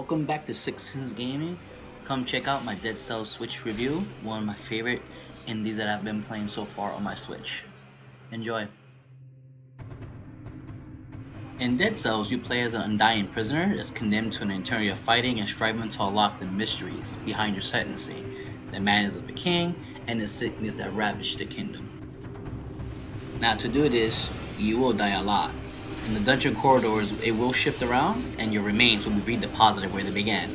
Welcome back to Sicksinz Gaming. Come check out my Dead Cells Switch review, one of my favorite indies that I've been playing so far on my Switch. Enjoy. In Dead Cells, you play as an undying prisoner that's condemned to an eternity of fighting and striving to unlock the mysteries behind your sentencing, the madness of the king, and the sickness that ravaged the kingdom. Now to do this, you will die a lot. In the dungeon corridors, it will shift around, and your remains will be redeposited where they began.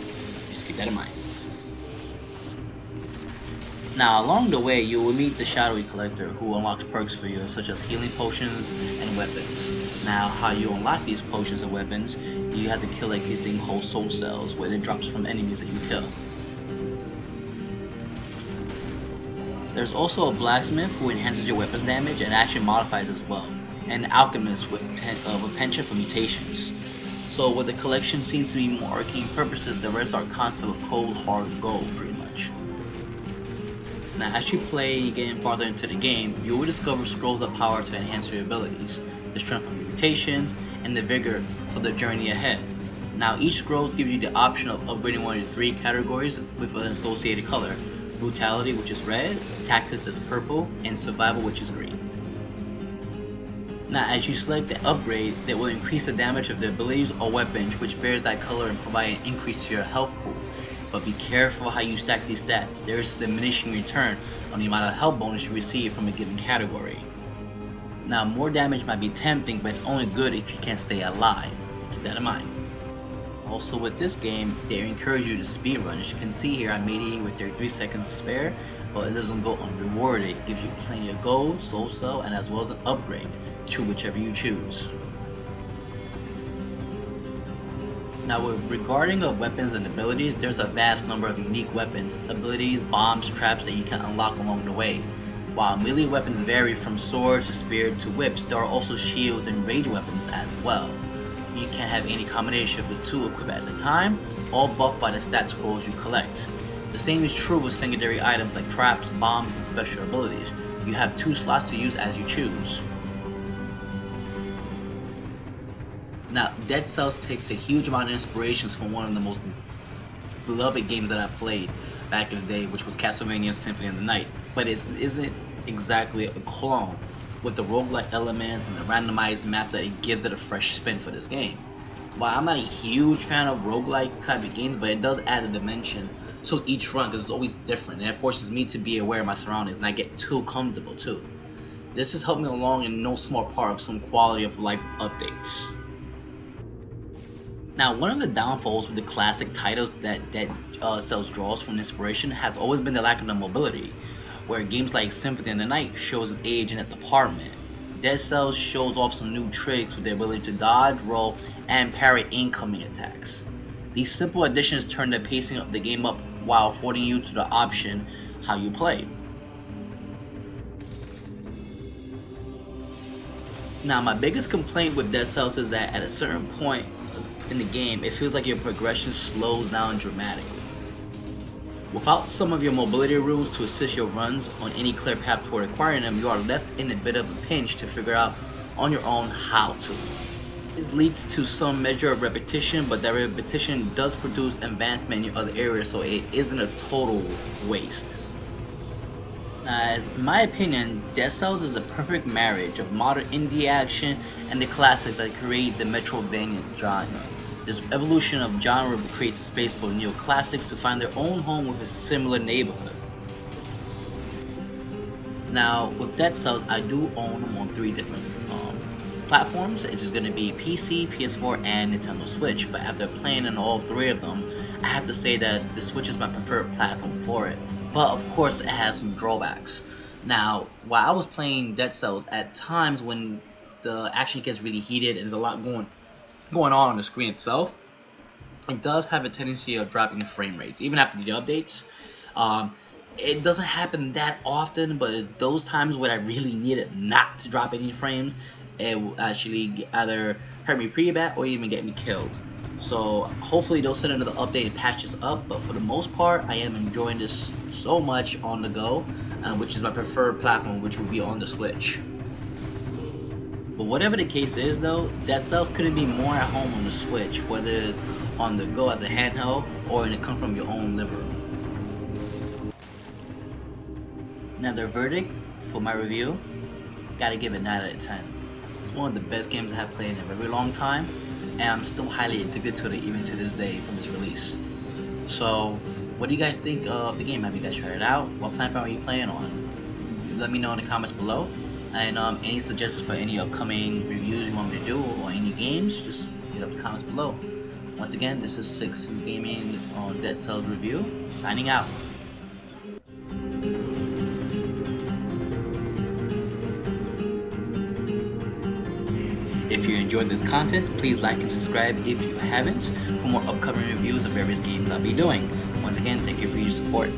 Just keep that in mind. Now, along the way, you will meet the Shadowy Collector, who unlocks perks for you, such as healing potions and weapons. Now, how you unlock these potions and weapons, you have to kill like these things called soul cells, where it drops from enemies that you kill. There's also a blacksmith who enhances your weapons damage and actually modifies as well. And alchemist with a penchant for mutations. So what the collection seems to be more arcane purposes, the rest are concept of cold hard gold pretty much. Now as you play, getting farther into the game, you will discover scrolls of power to enhance your abilities, the strength of your mutations, and the vigor for the journey ahead. Now each scroll gives you the option of upgrading one of the three categories with an associated color: brutality, which is red, tactics, that's purple, and survival, which is green. Now as you select the upgrade, that will increase the damage of the abilities or weapons which bears that color and provide an increase to your health pool. But be careful how you stack these stats. There is a diminishing return on the amount of health bonus you receive from a given category. Now more damage might be tempting, but it's only good if you can stay alive. Keep that in mind. Also with this game, they encourage you to speedrun. As you can see here, I made it with 33 seconds to spare, but it doesn't go unrewarded. It gives you plenty of gold, soul cell, and as well as an upgrade. Choose whichever you choose. Now regarding of weapons and abilities, there's a vast number of unique weapons, abilities, bombs, traps that you can unlock along the way. While melee weapons vary from sword to spear to whips, there are also shields and rage weapons as well. You can have any combination of the two equipped at a time, all buffed by the stat scrolls you collect. The same is true with secondary items like traps, bombs, and special abilities. You have 2 slots to use as you choose. Now, Dead Cells takes a huge amount of inspirations from one of the most beloved games that I played back in the day, which was Castlevania Symphony of the Night. But it isn't exactly a clone, with the roguelike elements and the randomized map that it gives it a fresh spin for this game. While I'm not a huge fan of roguelike type of games, but it does add a dimension to each run because it's always different, and it forces me to be aware of my surroundings and I get too comfortable too. This has helped me along in no small part of some quality of life updates. Now, one of the downfalls with the classic titles that Cells draws from inspiration has always been the lack of the mobility, where games like Symphony of the Night shows its age in that department. Dead Cells shows off some new tricks with the ability to dodge, roll, and parry incoming attacks. These simple additions turn the pacing of the game up while affording you to the option how you play. Now my biggest complaint with Dead Cells is that at a certain point in the game, it feels like your progression slows down dramatically. Without some of your mobility rules to assist your runs on any clear path toward acquiring them, you are left in a bit of a pinch to figure out on your own how to. This leads to some measure of repetition, but that repetition does produce advancement in other areas, so it isn't a total waste. In my opinion, Dead Cells is a perfect marriage of modern indie action and the classics that create the metroidvania genre. This evolution of genre creates a space for neoclassics to find their own home with a similar neighborhood. Now, with Dead Cells, I do own them on 3 different platforms. It's just going to be PC, PS4, and Nintendo Switch. But after playing on all 3 of them, I have to say that the Switch is my preferred platform for it. But of course, it has some drawbacks. Now, while I was playing Dead Cells, at times when the action gets really heated and there's a lot going on the screen itself, it does have a tendency of dropping frame rates even after the updates. It doesn't happen that often, but those times when I really need it not to drop any frames, it will actually either hurt me pretty bad or even get me killed. So hopefully they'll send another update and patch this up, but for the most part I am enjoying this so much on the go, which is my preferred platform, which will be on the Switch. But whatever the case is though, Dead Cells couldn't be more at home on the Switch, whether on the go as a handheld, or in it come from your own living room. Now the verdict for my review, gotta give it 9 out of 10. It's one of the best games I have played in a very long time, and I'm still highly addicted to it even to this day from its release. So, what do you guys think of the game? Have you guys tried it out? What platform are you playing on? Let me know in the comments below. And any suggestions for any upcoming reviews you want me to do, or any games, just hit up the comments below. Once again, this is Sicksinz Gaming on Dead Cells Review, signing out. If you enjoyed this content, please like and subscribe if you haven't for more upcoming reviews of various games I'll be doing. Once again, thank you for your support.